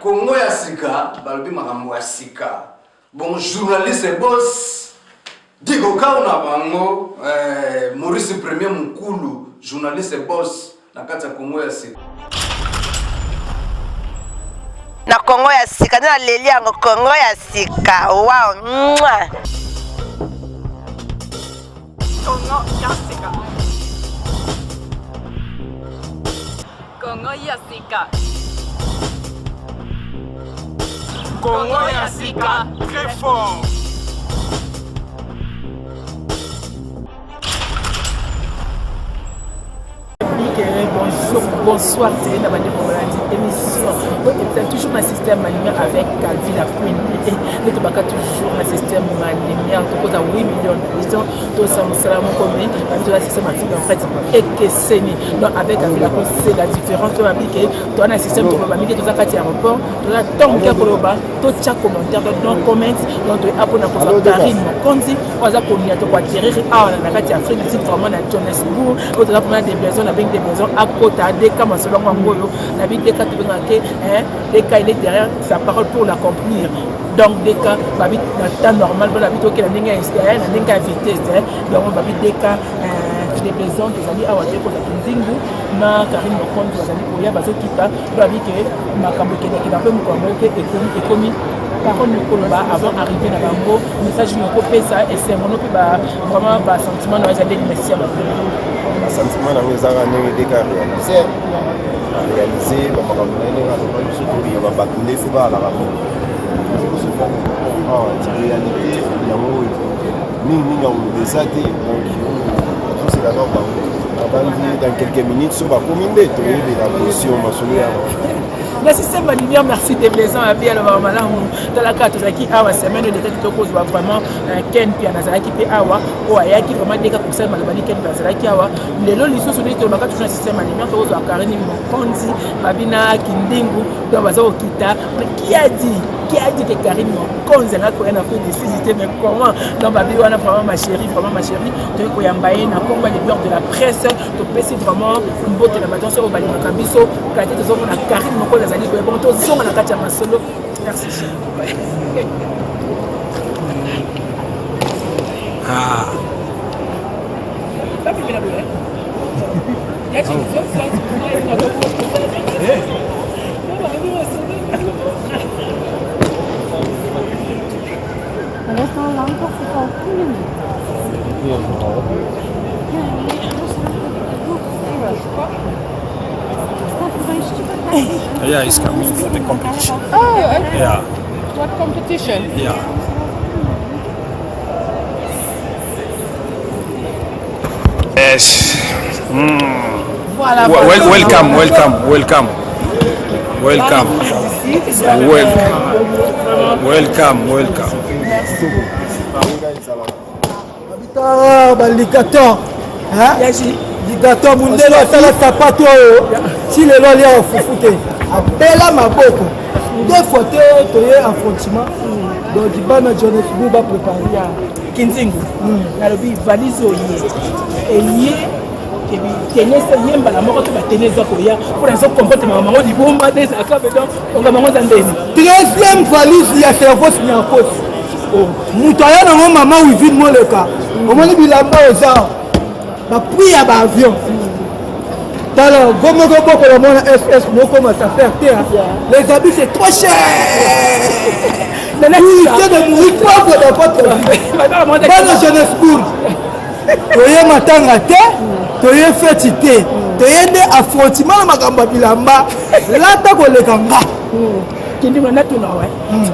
Congo ya sika balobi makambo ya sika. Bon journaliste boss Digo kauna bango Maurice Premier Mukulu journaliste boss na kati ya Congo ya sika. Na Congo ya sika na leli yango Congo ya sika. Wow. Mwah. Congo ya sika. Congo ya sika. Congo ya sika, très fort. Bonsoir, c'est la émission. C'est toujours un système animé avec Calvin la Queen. Et nous avons toujours un système animé. Tout à 8 millions de gens. Tout ça, nous sommes comme un système animé en fait. Et que c'est donc avec Calvin la Queen, c'est la différence. Tu as dit que tu as un système qui est tout à fait aéroport. Tu as tant que Koloba, tout chaque commentaire, non comment, donc tu as pour la Karine Mokondi, on a pour nous acquérir à la Afrique, c'est vraiment la Johannesburg. On a des besoins avec des besoins à côté des cas, mais selon moi, la vie des cas, des cas, il est derrière sa parole pour l'accomplir. Donc, des cas, dans le temps normal, la vie qui est la vitesse, donc on va des cas, des besoins des amis à Ouadé pour la Kinzingu, na Karine Mokondi, les amis pour y avoir qui pas, la vie que ma cambo qui est un peu est commis. Par contre, nous avant d'arriver dans Bango, le message nous copie ça et c'est mon vraiment un sentiment dans les années de merci à ma un sentiment dans les années de réalisé, dans quelques minutes, sur la commune de la position le système animé, merci de plaisant à bien le maman dans la carte qui a semaine de l'état qui cause vraiment Ken puis Nazara qui peut avoir ou aya qui vraiment des cas pour ça malabani Ken Nazara qui a les lois lissos sur les tours toujours un système animé qui cause à Karine Mokondi Babina Kindingu dans Bazo Kita qui a dit que Karine Mokondi n'a pas fait décisité mais comment dans Babi wana vraiment ma chérie tu ko yambaye na combat les de la presse to pesi vraiment une botte de matin sur Bali Makabiso quand tu es na Karine Mokondi bon, tout ça, on a catché ma solo. Merci. Ah. Yeah, he's coming for the competition. Oh, okay. Yeah. What competition? Yeah. Yes. Voilà. Welcome. Baligator, ligator mundelo asala sapato si le loli a fufute abela maboko deux fois to ye affrontement donc dibana Johannesburg va préparer Kinzingu na lobi valise oye elie kebi tenesa yemba la moko to ba tenesa ko ya pour un comporte ma mango libomba des akabe donc on va mango zandeni deuxième valise ya cerveau signa poste muto ya na mama wivin moleka omoni bilamba oza ba prix ya ba avion tala gomo ko la mona SS moko ma ça faire terre les habits c'est trop cher oui c'est de mourir pauvre dans votre vie bana Johannesburg toye matanga te toye feti te toye nde affrontement na makambo bilamba lata koleka nga Kindi mwana tuna ouais.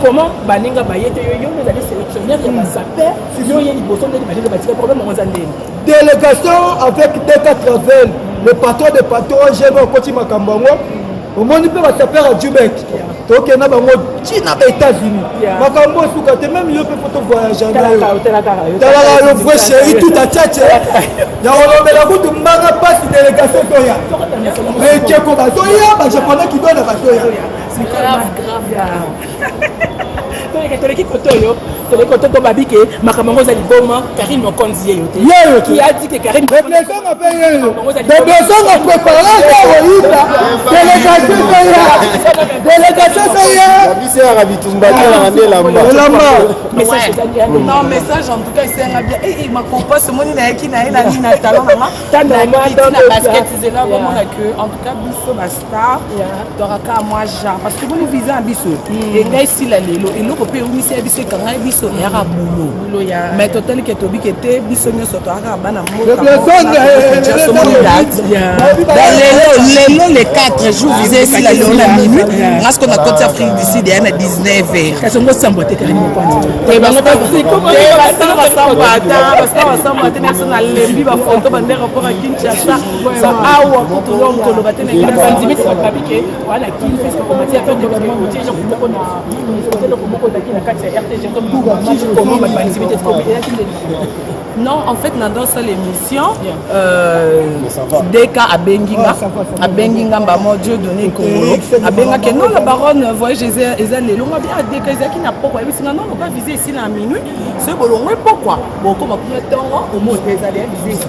Comment baninga bayete yo mais allez sélectionner que ça sapeur yo yeli boson de baninga batika problème on zandeni. Délégation avec Deka Travel, le patron de patron Géno Koti Makambango. Au monde peut va sapeur à Djubek. Donc il y a bango China aux États-Unis. Makambo suka te même yo peut photo voyager na yo. Tala yo voix chérie tout à tchatche. Ya on la route mbanga passe délégation toya. Mais Tcheko ba toya ba japonais qui donne ba toya. C'est grave. toleki kotoyo to babike makamango za liboma Karine Mokonzi yeyo qui a dit que Karine Déplacement a payé. Déplacement a préparé délégation Kabisa ya Bitumba na Lamba. Non, message en tout cas, c'est un bien. Et ma compost, ce monde qui n'a pas de talent, basket, c'est là vraiment que, en tout cas, biso basta, doraka moi genre parce que vous nous visez un biso. Et là ici la lelo, et l'autre peut où c'est biso quand un biso y a boulot. Mais total que tobi que te biso ne soit à bana mo. Les 4 jours visés ici la lelo la minute. Parce qu'on a Côte d'Afrique d'ici il y a 19h. Qu'est-ce qu'on s'en botte Karine Mokonzi. Et ben on parce que ensemble on a na lembi ba photo ba ndera pour Kinshasa. Ça a ou pour tout le monde batene na bandimi ko babike wala kin parce que comment dire faire développement routier je ko na le ko daki na kati ya RTG comme tout comment ba bandimi te ko non, en fait, dans cette émission, Deka à Benginga, mon Dieu donné Congo, à Benga, que non, la baronne, voyez, Jésus, les longs, à Deka, qui n'a pas, non, on va viser ici la minuit, c'est bon, pourquoi? Bon, comme on temps, au mot des allées viser.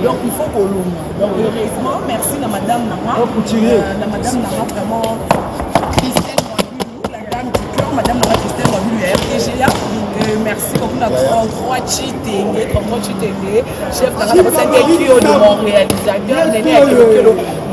Donc, il faut qu'on l'ouvre. Donc, heureusement, merci à Madame Nama, vraiment, Christelle Moabilou, la dame du cœur, Madame Nama Christelle Moabilou, RTGA. Merci beaucoup à 33 Chitenge, chef de mon réalisateur.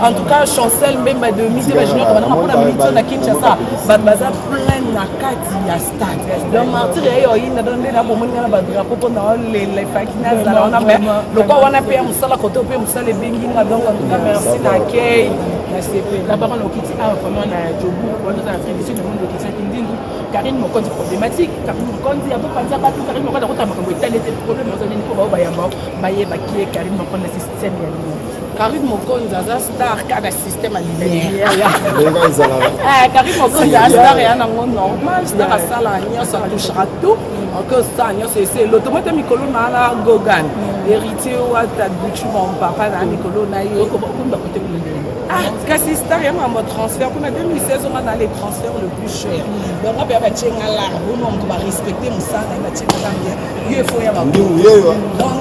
En tout cas, chancel même de midi, on a minute à Kinshasa, baza plein na kati ya stade. Donc martyr il na donné la bombe na ba drapeau pour les fakina za on a fait le quoi on a payé musala côté payé musala bengi na donc en tout cas merci na kay na CP la baronne okiti a vraiment na jobu on a fait ici le monde qui s'intindingu Karine Mokonzi problématique Karine Mokonzi a pas ça pas tout Karine Mokonzi a makambo tel était problème dans une ko ba yamba ba ye ba ki Karine Mokonzi système ya Karine Mokonzi a star kada système alimentaire Karine Mokonzi a star ya na normal star a sala nyonso touchera tout encore ça nyonso c'est l'automate mikolo na la Gogan héritier wa ta butu mon papa na mikolo na yo ko ba côté ah, kasi star ya ma transfert pour 2016 on a les transferts le plus cher. Donc on va tchenga là, on va respecter mon sang et va tchenga là bien. Il faut y avoir. On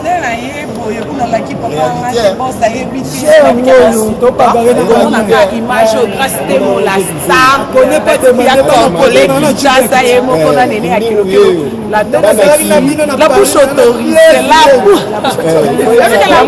est là et boy on a l'équipe on a bon ça y est vite. On a une image grâce de mon la star, connaît pas de mon collègue ça y est mon on a néné à kilo. La bouche autorisée, la bouche. Avec la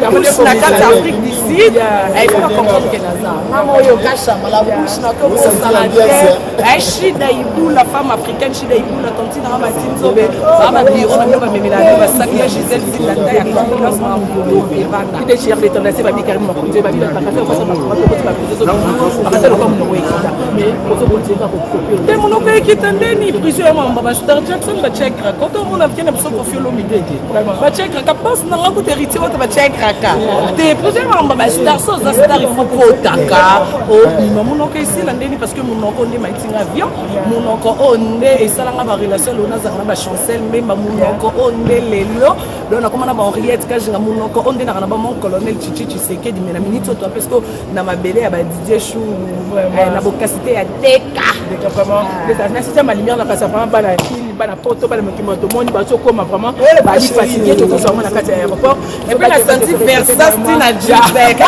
bouche na carte Afrique du Sud. Il faut comprendre que maman yo kasha la bouche na comme ça la chida ibou la femme africaine chida ibou la tante na matinzo be ba biro na ba memela ba sakia Gisèle Zilanda ya confiance en tout et bana qui déchire les tendances ba bi Karine Mokonzi ba bi la passer au passage ba passer le comme no ekita mais pour se bondir pas pour copier te mon obe ekita ndeni plusieurs membres Star Jackson ba check quand on a bien besoin pour faire l'humidité ba check ka passe na ko héritier ba check ka te plusieurs membres Star Star il faut kotaka oh mon oncle ici landeni parce que mon oncle on est maïtinga avion mon oncle on est et ça là ma relation on a ça na ba chancel même mon oncle on est lelo donc comme na ba Henriette ka jinga mon oncle on est na ba mon colonel Chichi Tshisekedi mais na minute toi parce que na mabele ya ba Didier Chou na bokasité ya Deka vraiment ça système à lumière na ka ça vraiment pas na poto pas le document tout monde ba sokoma vraiment ba di fatigué tout ça na kati aéroport et puis la senti Versace na Jubek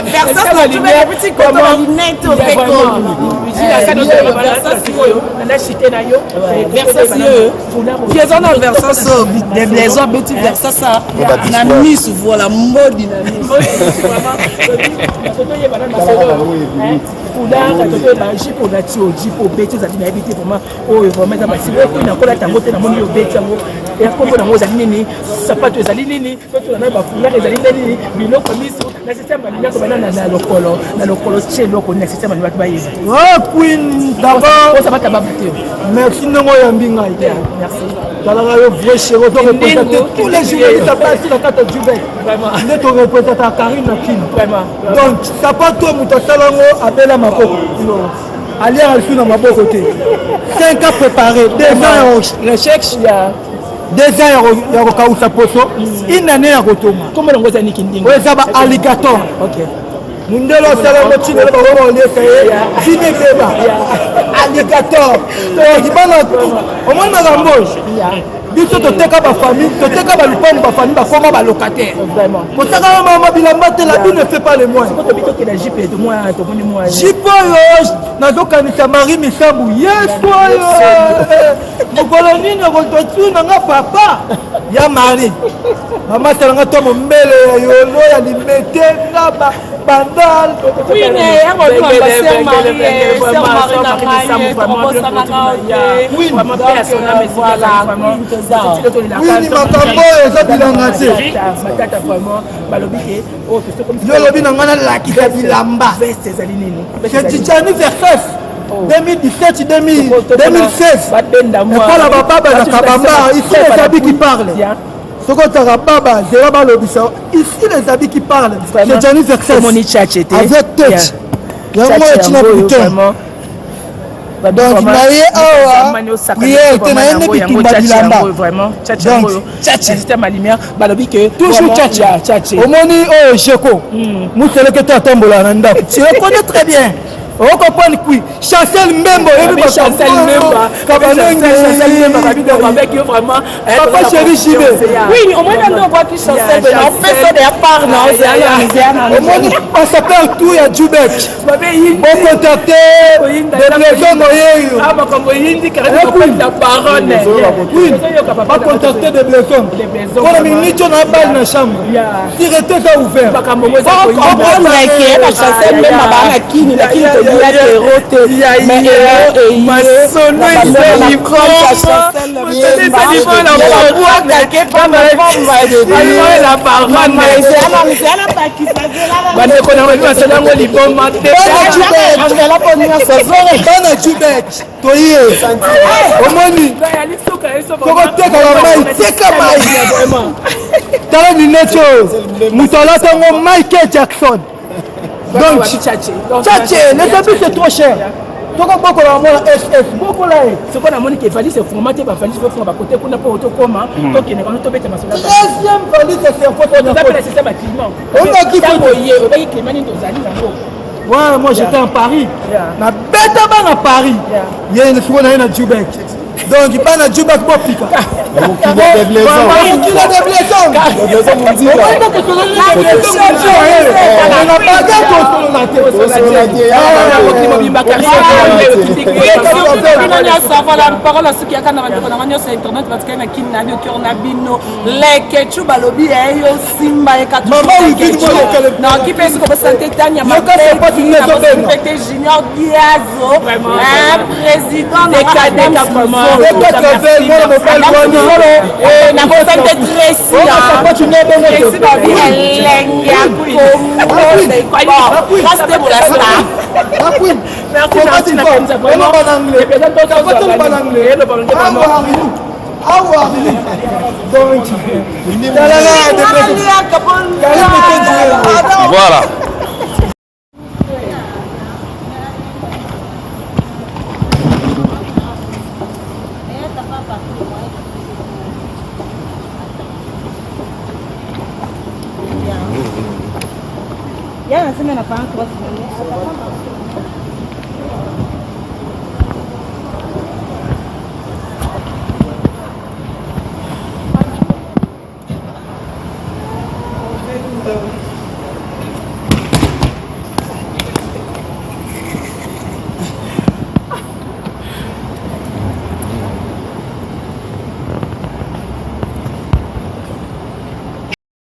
Versace na Jubek petit comment net au Bekon dit la canne de Versace yo na cité na yo Versace yo qui ont dans Versace des maisons petit Versace na Miss voilà mode dynamique vraiment photo y madame Foulard to ba jipo na tio jipo beti za dinabité vraiment oh vraiment ça basi ko na kola tango te na moni yo beti yango et ko na moza nini sapato ezali nini to na ba foulard ezali nini biloko miso na système ya biloko bana na lokolo chez loko na système ya ba yeba oh queen d'abord ça va tababuter merci nongo ya mbinga merci dans la vrai chéro to représenter tous les journalistes à partir de la carte du bec vraiment ne to représenter Karine Nakin vraiment donc ça pas toi mutasalango appela maboko aller à sur maboko te 5 ans préparé 2 ans recherche 2 ans ya kokausa poso une année ya kotoma comment on goza nikindingo oza ba alligator OK mundelo sala mochine ba wao leka ye sine beba alligator ibana omoni makambo biso toteka bafamille toteka balupango bafamille bakoma balocataire kotaka mama bilamba te la vie ne fait pas le moins jipe oyo nazokanisa mari misambu yesu oyo mokolo nini okototuna papa ya mari mama salanga to mombele ya yolo ya limete nga bandal wini makambo eza bilanga te yo lobi na nga nalakisa bilamba setitani verses 2017-2016 epola bababa ezaka bamba ici les habits qui parlent soko otaka baba zela balobisa ici les habits qui parlent setitani verses avec tête yango etina putain donc naye awa priere te naye nde bitumba bilamba donc toujours tchache omoni oyo sheko museleke te atambola na ndako tu le connais très bien okopani kui Chancel Mbembo papa chéri chibe oui au moins on voit que Chancel on fait ça des part omoni pasaport tout ya Jubek ocontacte déblaison moyeyo bacontacte déblaison mpona minitio na bale na chambre tirete eza ouvert bana Jubek toye omoni tokoteka bamai teka mai tala mineti oyo moto alatango Michael Jackson. Donc, tchatché, les habits c'est trop cher. Donc, beaucoup la SS, beaucoup là. Ce qu'on a montré que valise c'est formaté par valise pour faire côté pour ne pas auto comment. Donc, il n'est pas tout bête ma soeur. Deuxième valise c'est photo. On appelle le système bâtiment. On a qui faut voyer, on va y clémenter nos amis là-haut. Ouais, moi j'étais en Paris. Ma bête à Paris. Il y a une fois dans Jubek. Donc, il parle de Jubek pour Pika. Il a des blaisons. Il a des blaisons. Voilà. Ya nasema nafanya kwa